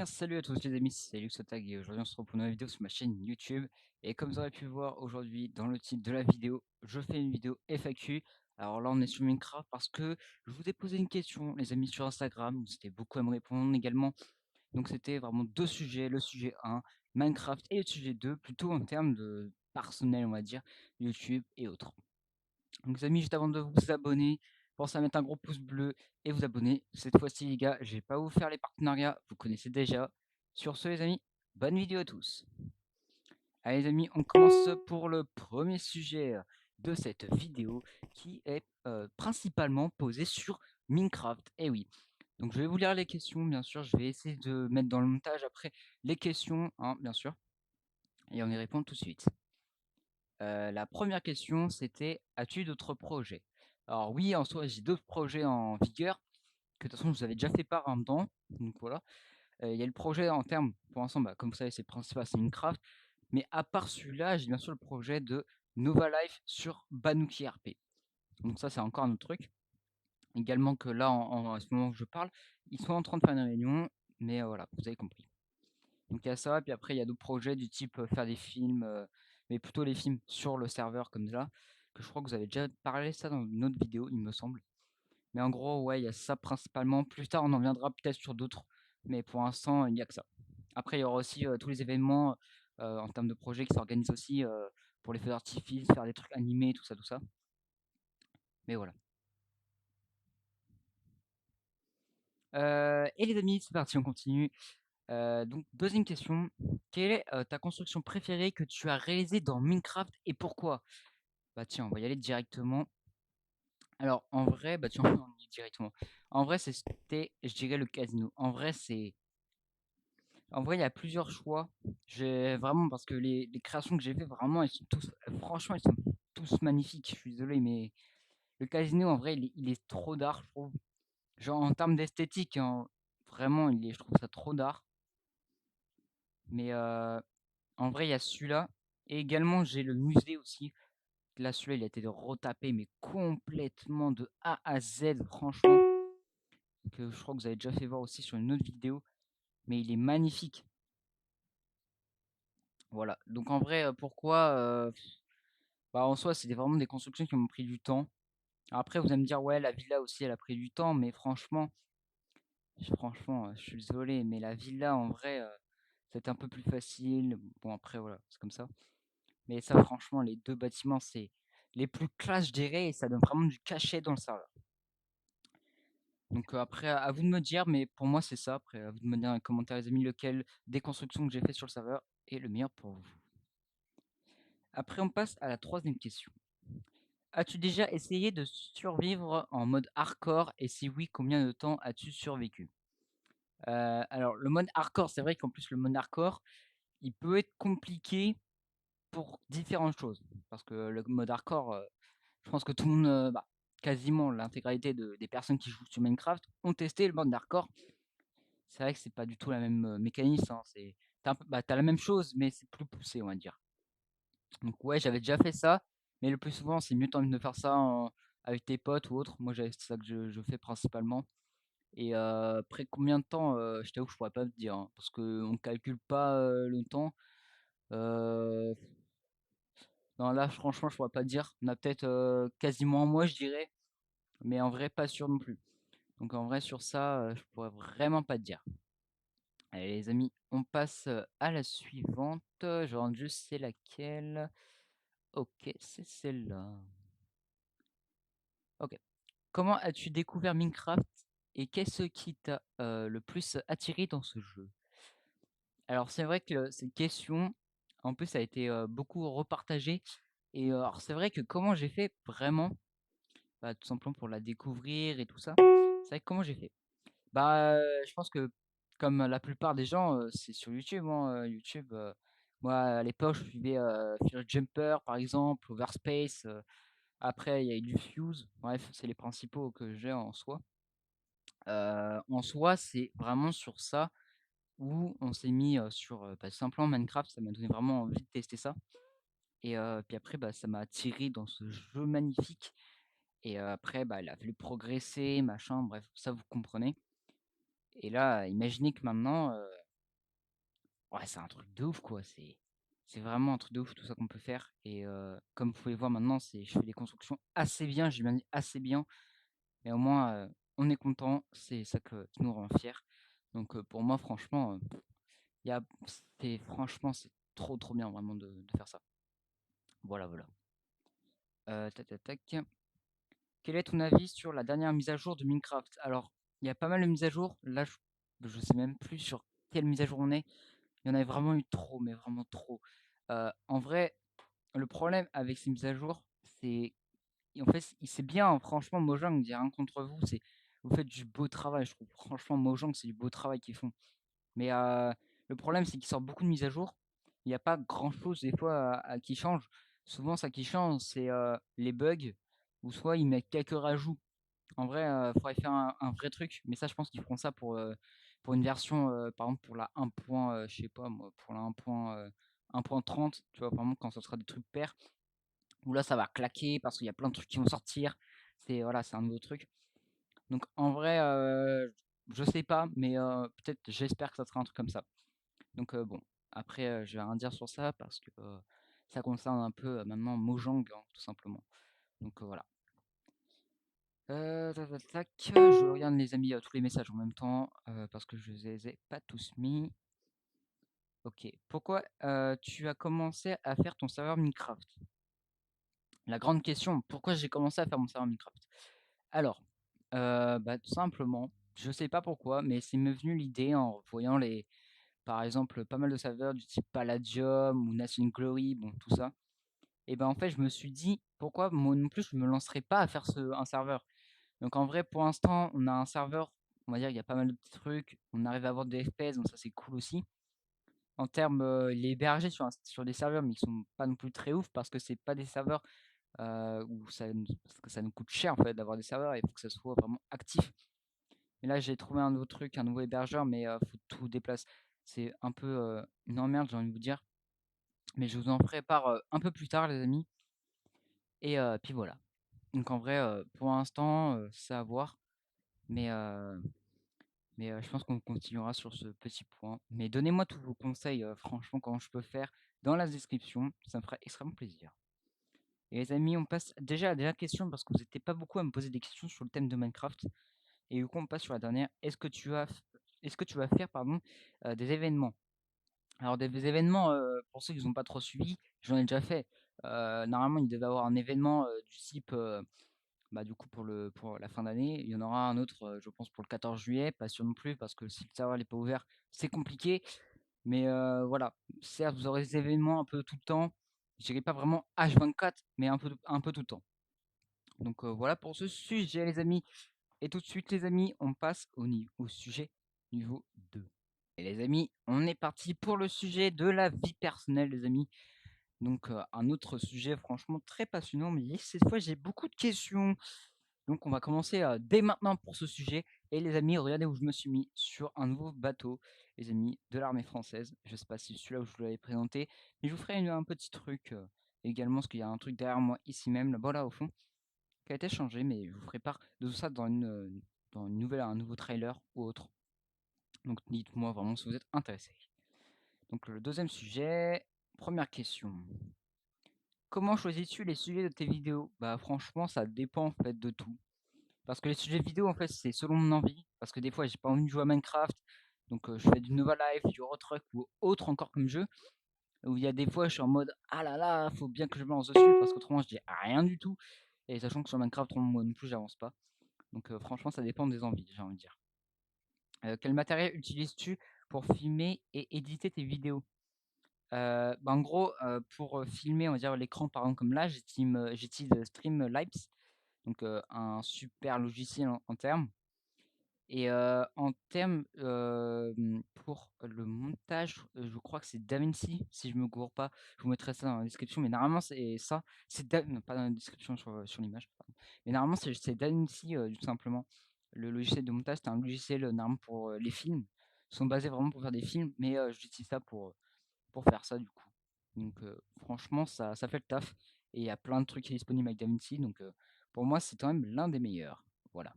Salut à tous les amis, c'est Luxotag et aujourd'hui on se retrouve pour une nouvelle vidéo sur ma chaîne YouTube. Et comme vous aurez pu voir aujourd'hui dans le titre de la vidéo, je fais une vidéo FAQ. Alors là on est sur Minecraft parce que je vous ai posé une question les amis sur Instagram, vous étiez beaucoup à me répondre également. Donc c'était vraiment deux sujets, le sujet 1, Minecraft, et le sujet 2, plutôt en termes de personnel on va dire, YouTube et autres. Donc les amis, juste avant de vous abonner, pensez à mettre un gros pouce bleu et vous abonner. Cette fois-ci les gars, je vais pas vous faire les partenariats, vous connaissez déjà. Sur ce les amis, bonne vidéo à tous. Allez les amis, on commence pour le premier sujet de cette vidéo qui est principalement posé sur Minecraft. Et oui, donc je vais vous lire les questions, bien sûr, je vais essayer de mettre dans le montage après les questions, hein, bien sûr, et on y répond tout de suite. La première question, c'était: «As-tu d'autres projets?» Alors oui, en soi, j'ai d'autres projets en vigueur que de toute façon je vous avais déjà fait part en dedans, donc voilà. Il y a le projet en termes pour l'instant, bah, comme vous savez, c'est le principal, c'est Minecraft, mais à part celui-là, j'ai bien sûr le projet de Nova Life sur Banuki RP. Donc ça, c'est encore un autre truc. Également que là, à ce moment où je parle, ils sont en train de faire une réunion, mais voilà, vous avez compris. Donc il y a ça, puis après il y a d'autres projets du type, faire des films, mais plutôt les films sur le serveur comme ça, que je crois que vous avez déjà parlé ça dans une autre vidéo, il me semble. Mais en gros, ouais, il y a ça principalement. Plus tard, on en viendra peut-être sur d'autres, mais pour l'instant, il n'y a que ça. Après, il y aura aussi, tous les événements, en termes de projets qui s'organisent aussi, pour les feux d'artifice, faire des trucs animés, tout ça, tout ça. Mais voilà. Et les amis, c'est parti, on continue. Donc 2e question, quelle est, ta construction préférée que tu as réalisée dans Minecraft et pourquoi? Bah tiens, on va y aller directement. Alors en vrai, bah tiens, on y est directement. En vrai, c'était, je dirais, le casino. En vrai, il y a plusieurs choix. J'ai vraiment parce que les créations que j'ai fait vraiment, elles sont tous franchement, elles sont tous magnifiques. Je suis désolé, mais le casino en vrai, il est trop d'art, je trouve. Genre en termes d'esthétique, hein, vraiment, je trouve ça trop d'art. Mais en vrai, il y a celui-là et également j'ai le musée aussi. Là, celui-là, il a été retapé, mais complètement de A à Z, franchement, que je crois que vous avez déjà fait voir aussi sur une autre vidéo, mais il est magnifique. Voilà, donc en vrai, pourquoi, bah, en soi, c'était vraiment des constructions qui m'ont pris du temps. Après, vous allez me dire: «Ouais, la villa aussi, elle a pris du temps», mais franchement, je suis désolé, mais la villa, en vrai, c'était un peu plus facile. Bon, après, voilà, c'est comme ça. Mais ça, franchement, les 2 bâtiments, c'est les plus classe, je dirais, et ça donne vraiment du cachet dans le serveur. Donc, après, à vous de me dire, mais pour moi, c'est ça. Après, à vous de me dire dans les commentaires, les amis, lequel des constructions que j'ai fait sur le serveur est le meilleur pour vous. Après, on passe à la 3e question. As-tu déjà essayé de survivre en mode hardcore et si oui, combien de temps as-tu survécu? Alors le mode hardcore, c'est vrai qu'en plus le mode hardcore, il peut être compliqué pour différentes choses. Parce que le mode hardcore, je pense que tout le monde, bah, quasiment l'intégralité des personnes qui jouent sur Minecraft ont testé le mode hardcore. C'est vrai que c'est pas du tout la même, mécanisme, hein, tu un peu bah, tu la même chose, mais c'est plus poussé, on va dire. Donc ouais, j'avais déjà fait ça, mais le plus souvent, c'est mieux quand même de faire ça avec tes potes ou autre. Moi, c'est ça que je fais principalement. Et après combien de temps, je t'avoue que je pourrais pas te dire, hein, parce qu'on calcule pas, le temps. Heu, non là, franchement, je pourrais pas te dire. On a peut-être, quasiment un mois, je dirais, mais en vrai, pas sûr non plus. Donc en vrai, sur ça, je pourrais vraiment pas te dire. Allez les amis, on passe, à la suivante. Je regarde juste c'est laquelle. OK, c'est celle-là. OK. Comment as-tu découvert Minecraft et qu'est-ce qui t'a, le plus attiré dans ce jeu? Alors c'est vrai que cette question, en plus, ça a été, beaucoup repartagée et alors c'est vrai que comment j'ai fait vraiment, bah, tout simplement pour la découvrir et tout ça, c'est vrai que comment j'ai fait? Bah, je pense que comme la plupart des gens, c'est sur YouTube, hein, YouTube, moi à l'époque je suivais, Fear Jumper par exemple, Overspace, après il y a eu du Fuse, bref, c'est les principaux que j'ai en soi. En soi, c'est vraiment sur ça où on s'est mis, sur, bah, simplement Minecraft, ça m'a donné vraiment envie de tester ça et puis après, bah, ça m'a attiré dans ce jeu magnifique et après, bah, il a fallu progresser, machin, bref, ça vous comprenez et là, imaginez que maintenant, ouais, c'est un truc de ouf, quoi. C'est vraiment un truc de ouf tout ça qu'on peut faire. Et comme vous pouvez voir maintenant, je fais des constructions assez bien, j'ai bien dit assez bien. Et au moins, on est content, c'est ça qui nous rend fiers. Donc pour moi, franchement, y a, franchement, c'est trop trop bien vraiment de faire ça. Voilà, voilà. Tac, tac, tac. Quel est ton avis sur la dernière mise à jour de Minecraft? Alors, il y a pas mal de mises à jour. Là, je sais même plus sur quelle mise à jour on est. Il y en a vraiment eu trop, mais vraiment trop. En vrai, le problème avec ces mises à jour, c'est en fait, c'est bien, hein, franchement, Mojang, il n'y a rien contre vous. Vous faites du beau travail, je trouve. Franchement, Mojang, c'est du beau travail qu'ils font. Mais le problème, c'est qu'ils sortent beaucoup de mises à jour. Il n'y a pas grand-chose des fois qui change. Souvent, ça qui change, c'est les bugs, ou soit ils mettent quelques rajouts. En vrai, il faudrait faire un vrai truc, mais ça, je pense qu'ils feront ça pour une version, par exemple, pour la 1. Je sais pas moi, pour la 1.30, tu vois, vraiment quand ce sera des trucs pairs, où là, ça va claquer parce qu'il y a plein de trucs qui vont sortir. Voilà, c'est un nouveau truc. Donc en vrai, je sais pas, mais peut-être, j'espère que ça sera un truc comme ça. Donc bon, après, je vais rien dire sur ça parce que ça concerne un peu maintenant Mojang, hein, tout simplement. Donc voilà. Tac, tac, tac, je regarde les amis, tous les messages en même temps, parce que je les ai pas tous mis. OK. Pourquoi, tu as commencé à faire ton serveur Minecraft? La grande question, pourquoi j'ai commencé à faire mon serveur Minecraft? Alors, bah, tout simplement, je sais pas pourquoi, mais c'est m'est venu l'idée en voyant par exemple, pas mal de serveurs du type Palladium ou Nation Glory, bon tout ça. Et ben, en fait, je me suis dit: «Pourquoi moi non plus je me lancerai pas à faire un serveur?» Donc en vrai, pour l'instant, on a un serveur, on va dire, il y a pas mal de petits trucs, on arrive à avoir des FPS, donc ça c'est cool aussi. En termes, il est hébergé sur des serveurs, mais qui sont pas non plus très ouf parce que c'est pas des serveurs où parce que ça nous coûte cher en fait d'avoir des serveurs, il faut que ça soit vraiment actif. Et là, j'ai trouvé un nouveau truc, un nouveau hébergeur, mais faut tout déplacer. C'est un peu une emmerde, j'ai envie de vous dire. Mais je vous en ferai part un peu plus tard, les amis. Et puis voilà. Donc en vrai, pour l'instant, c'est à voir. Mais je pense qu'on continuera sur ce petit point. Mais donnez-moi tous vos conseils, franchement, comment je peux faire dans la description. Ça me ferait extrêmement plaisir. Et les amis, on passe déjà à la dernière question parce que vous n'étiez pas beaucoup à me poser des questions sur le thème de Minecraft. Et du coup, on passe sur la dernière. Est-ce que tu vas faire, pardon, des événements? Alors, des événements, pour ceux qui n'ont pas trop suivi, j'en ai déjà fait. Normalement, il devait y avoir un événement du type, bah, du coup, pour la fin d'année. Il y en aura un autre, je pense, pour le 14 juillet. Pas sûr non plus, parce que si le serveur n'est pas ouvert, c'est compliqué. Mais voilà, certes, vous aurez des événements un peu tout le temps. Je dirais pas vraiment H24, mais un peu tout le temps. Donc voilà pour ce sujet, les amis. Et tout de suite, les amis, on passe au sujet niveau 2. Et les amis, on est parti pour le sujet de la vie personnelle, les amis. Donc, un autre sujet franchement très passionnant, mais cette fois, j'ai beaucoup de questions. Donc, on va commencer dès maintenant pour ce sujet. Et les amis, regardez où je me suis mis sur un nouveau bateau, les amis, de l'armée française. Je ne sais pas si celui-là où je vous l'avais présenté, mais je vous ferai un petit truc également, parce qu'il y a un truc derrière moi ici même, là-bas, là, au fond, qui a été changé, mais je vous ferai part de tout ça dans une nouvelle, un nouveau trailer ou autre. Donc dites-moi vraiment si vous êtes intéressé. Donc le deuxième sujet, première question. Comment choisis-tu les sujets de tes vidéos? Bah franchement, ça dépend en fait de tout. Parce que les sujets vidéo, en fait, c'est selon mon envie. Parce que des fois, j'ai pas envie de jouer à Minecraft. Donc je fais du Nova Life, du Eurotruck ou autre encore comme jeu. Où il y a des fois, je suis en mode ah là là, faut bien que je me lance dessus parce qu'autrement, je dis rien du tout. Et sachant que sur Minecraft, moi non plus, j'avance pas. Donc franchement, ça dépend des envies, j'ai envie de dire. Quel matériel utilises-tu pour filmer et éditer tes vidéos? Bah, en gros, pour filmer, on va dire l'écran, par exemple, comme là, j'utilise Streamlabs, donc un super logiciel en termes. Et en termes, pour le montage, je crois que c'est DaVinci, si je me gourre pas. Je vous mettrai ça dans la description, mais normalement c'est ça. Non, pas dans la description, sur l'image, pardon. Mais normalement c'est DaVinci, tout simplement. Le logiciel de montage, c'est un logiciel, normalement pour, les films. Ils sont basés vraiment pour faire des films, mais j'utilise ça pour faire ça, du coup. Donc franchement, ça fait le taf et il y a plein de trucs qui sont disponibles avec DaVinci, donc pour moi, c'est quand même l'un des meilleurs. Voilà.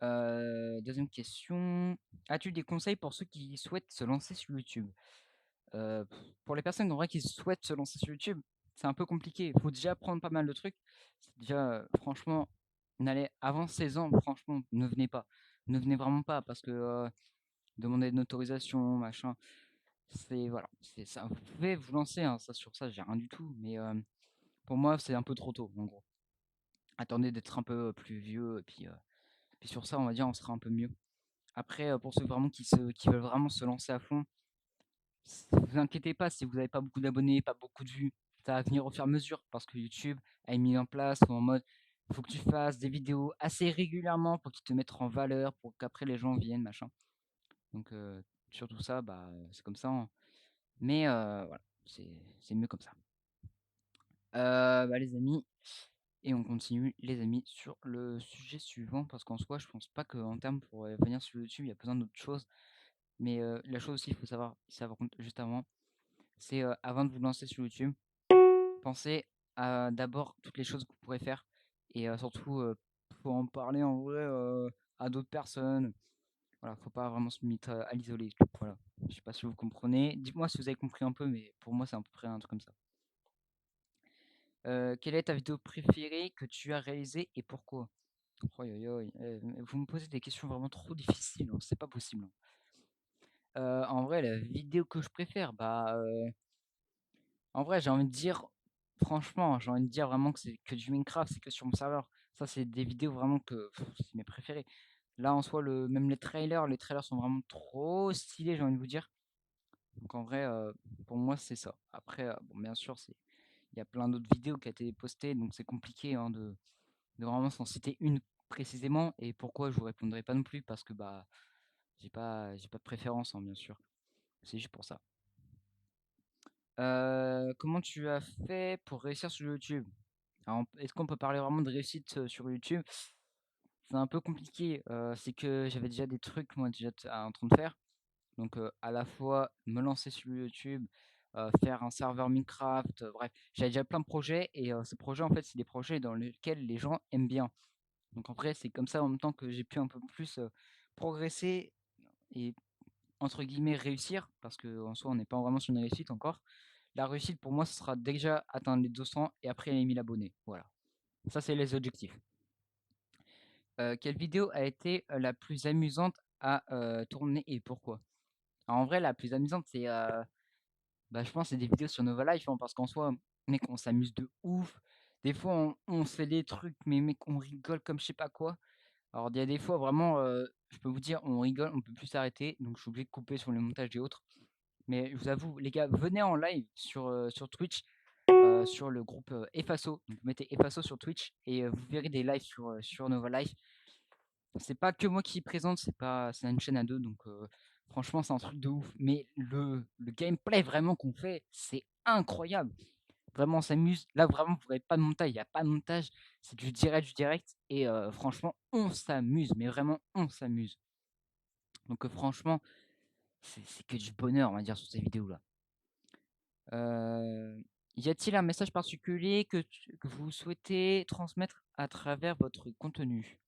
2e question, as-tu des conseils pour ceux qui souhaitent se lancer sur YouTube? Heu, pour les personnes en vrai qui souhaitent se lancer sur YouTube, c'est un peu compliqué. Il faut déjà apprendre pas mal de trucs. C'est déjà, franchement, n'allez avant 16 ans, franchement, ne venez pas. Ne venez vraiment pas parce que, demander une autorisation, machin, c'est voilà, c'est ça. Vous pouvez vous lancer, hein, ça sur ça, j'ai rien du tout, mais, pour moi, c'est un peu trop tôt, en gros. Attendez d'être un peu, plus vieux et puis sur ça, on va dire, on sera un peu mieux. Après, pour ceux vraiment qui veulent vraiment se lancer à fond, vous inquiétez pas si vous n'avez pas beaucoup d'abonnés, pas beaucoup de vues, ça va venir au fur et à mesure parce que YouTube a mis en place en mode, il faut que tu fasses des vidéos assez régulièrement pour qu'ils te mettent en valeur, pour qu'après les gens viennent, machin. Donc, surtout ça, bah, c'est comme ça, hein. Mais, voilà, c'est mieux comme ça. Bah, les amis, et on continue les amis sur le sujet suivant parce qu'en soi, je pense pas qu'en termes pour, venir sur YouTube, il y a besoin d'autre chose. Mais, la chose aussi, il faut savoir contre juste avant, c'est, avant de vous lancer sur YouTube, pensez à d'abord toutes les choses que vous pourrez faire et surtout, faut en parler en vrai, à d'autres personnes. Voilà, faut pas vraiment se limiter à l'isoler, voilà. Je sais pas si vous comprenez. Dites-moi si vous avez compris un peu, mais pour moi, c'est à peu près un truc comme ça. Quelle est ta vidéo préférée que tu as réalisée et pourquoi? Aïe aïe aïe, vous me posez des questions vraiment trop difficiles, hein, c'est pas possible, hein. En vrai, la vidéo que je préfère, bah, en vrai, j'ai envie de dire, franchement, j'ai envie de dire vraiment que c'est que du Minecraft, c'est que sur mon serveur. Ça, c'est des vidéos vraiment que c'est mes préférées. Là, en soi, même les trailers sont vraiment trop stylés, j'ai envie de vous dire. Donc en vrai, pour moi, c'est ça. Après, bon, bien sûr, il y a plein d'autres vidéos qui ont été postées, donc c'est compliqué, hein, de vraiment s'en citer une précisément. Et pourquoi, je vous répondrai pas non plus parce que bah, j'ai pas de préférence, hein, bien sûr. C'est juste pour ça. Comment tu as fait pour réussir sur YouTube? Alors, est-ce qu'on peut parler vraiment de réussite, sur YouTube? C'est un peu compliqué, c'est que j'avais déjà des trucs moi déjà en train de faire. Donc, à la fois me lancer sur YouTube, faire un serveur Minecraft, bref, j'avais déjà plein de projets et ces projets en fait, c'est des projets dans lesquels les gens aiment bien. Donc en vrai, c'est comme ça en même temps que j'ai pu un peu plus, progresser et entre guillemets «réussir» parce qu'en soi, on n'est pas vraiment sur une réussite encore. La réussite pour moi, ce sera déjà atteindre les 200 et après les 1000 abonnés, voilà. Ça, c'est les objectifs. Quelle vidéo a été, la plus amusante à, tourner et pourquoi? Alors en vrai, la plus amusante, c'est, bah, je pense c'est des vidéos sur Nova Life, hein, parce qu'en soi, mec, on s'amuse de ouf. Des fois, on se fait des trucs, mais mec, on rigole comme je sais pas quoi. Alors il y a des fois vraiment, je peux vous dire, on rigole, on peut plus s'arrêter, donc je suis obligé de couper sur le montage et autres. Mais je vous avoue, les gars, venez en live sur Twitch, sur le groupe, Effaso. Donc vous mettez Effaso sur Twitch et vous verrez des lives sur Nova Life. C'est pas que moi qui présente, c'est une chaîne à 2 donc franchement, c'est un truc de ouf. Mais le gameplay vraiment qu'on fait, c'est incroyable. Vraiment, on s'amuse. Là, vraiment, vous verrez pas de montage, il y a pas de montage, c'est du direct et franchement, on s'amuse, mais vraiment, on s'amuse. Donc franchement, c'est que du bonheur, on va dire, sur ces vidéos-là. Heu, Y a-t-il un message particulier que vous souhaitez transmettre à travers votre contenu?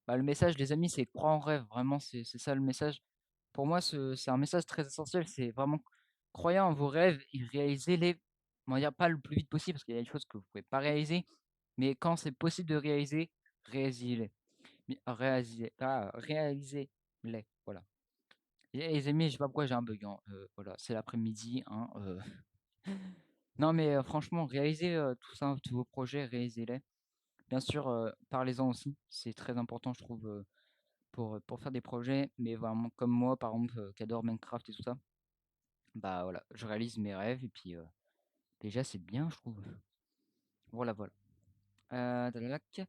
Bah, le message, les amis, c'est croire en rêve. Vraiment, c'est ça le message. Pour moi, c'est un message très essentiel. C'est vraiment croyez en vos rêves et réalisez-les. On va dire pas le plus vite possible parce qu'il y a des choses que vous pouvez pas réaliser, mais quand c'est possible de réaliser, réalisez-les. Réalisez-les. Voilà. Et les amis, je sais pas pourquoi j'ai un bug, hein, voilà, c'est l'après-midi, hein, non, mais franchement, réalisez tout ça, tous vos projets, réalisez-les. Bien sûr, parlez-en aussi. C'est très important, je trouve. Pour faire des projets, mais vraiment comme moi, par exemple, qui adore Minecraft et tout ça, bah, voilà, je réalise mes rêves et puis, déjà c'est bien je trouve. Voilà, voilà. Tadalac.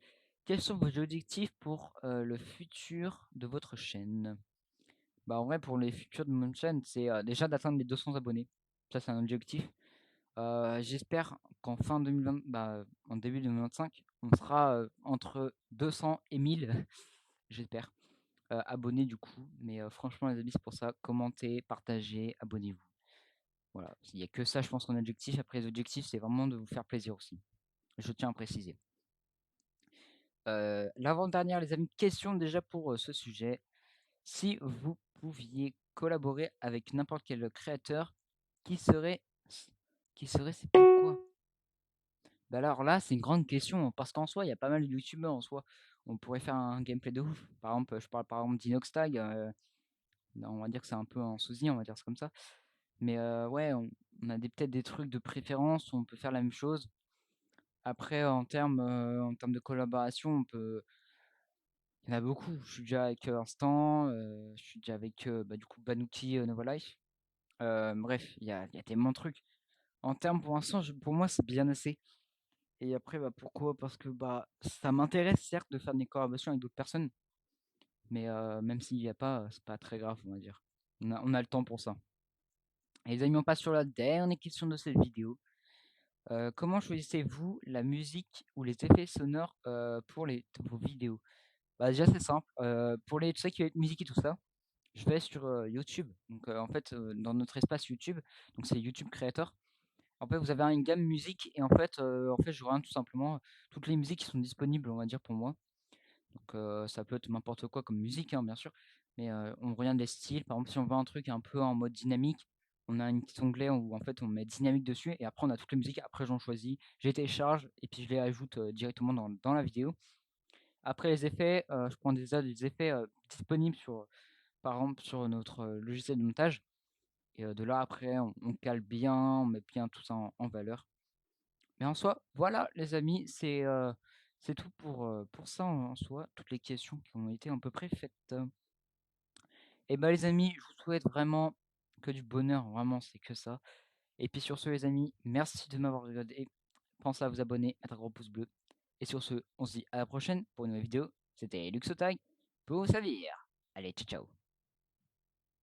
Quels sont vos objectifs pour, le futur de votre chaîne? Bah, en vrai pour les futurs de mon chaîne, c'est, déjà d'atteindre les 200 abonnés. Ça, c'est un objectif. J'espère qu'en fin 2020, bah, en début 2025, on sera, entre 200 et 1000, j'espère. Abonnés du coup. Mais franchement les amis, c'est pour ça, commentez, partagez, abonnez-vous. Voilà, il y a que ça je pense en objectif. Après les objectifs, c'est vraiment de vous faire plaisir aussi. Je tiens à préciser. L'avant-dernière les amis, question déjà pour, ce sujet. Si vous pouviez collaborer avec n'importe quel créateur, qui serait qui serait c'est pourquoi? Bah, alors là, c'est une grande question, parce qu'en soi, il y a pas mal de youtubeurs en soi. On pourrait faire un gameplay de ouf. Par exemple, je parle par exemple d'Inoxtag, non, on va dire que c'est un peu un sosie, on va dire ça comme ça. Mais ouais, on a peut-être des trucs de préférence où on peut faire la même chose. Après en termes de collaboration, il y en a beaucoup. Je suis déjà avec, Instant, je suis déjà avec, bah, du coup Banouki, Nova Life. Bref, il y a tellement de trucs. En termes pour l'instant, pour moi, c'est bien assez. Et après, bah, pourquoi? Parce que, bah, ça m'intéresse certes de faire des collaborations avec d'autres personnes, mais même s'il y a pas, c'est pas très grave, on va dire. On a le temps pour ça. Et les amis, on passe sur la dernière question de cette vidéo. Comment choisissez-vous la musique ou les effets sonores, pour vos vidéos? Bah, déjà, c'est simple, pour tout ça qui va être musique et tout ça, je vais sur, YouTube. Donc en fait, dans notre espace YouTube, donc c'est YouTube Creator. En fait, vous avez une gamme musique et en fait, je regarde tout simplement toutes les musiques qui sont disponibles, on va dire, pour moi. Donc ça peut être n'importe quoi comme musique, hein, bien sûr, mais on regarde les styles. Par exemple, si on veut un truc un peu en mode dynamique, on a un petit onglet où en fait on met dynamique dessus et après on a toutes les musiques. Après j'en choisis, je les télécharge et puis je les ajoute, directement dans la vidéo. Après les effets, je prends des effets, disponibles par exemple sur notre, logiciel de montage et de là après on cale bien, on met bien tout ça en valeur. Mais en soi, voilà les amis, c'est tout pour ça en soi, toutes les questions qui ont été à peu près faites. Et bah les amis, je vous souhaite vraiment que du bonheur, vraiment c'est que ça. Et puis sur ce les amis, merci de m'avoir regardé. Pensez à vous abonner, mettre un gros pouce bleu. Et sur ce, on se dit à la prochaine pour une nouvelle vidéo. C'était Luxotag pour vous servir. Allez, ciao ciao.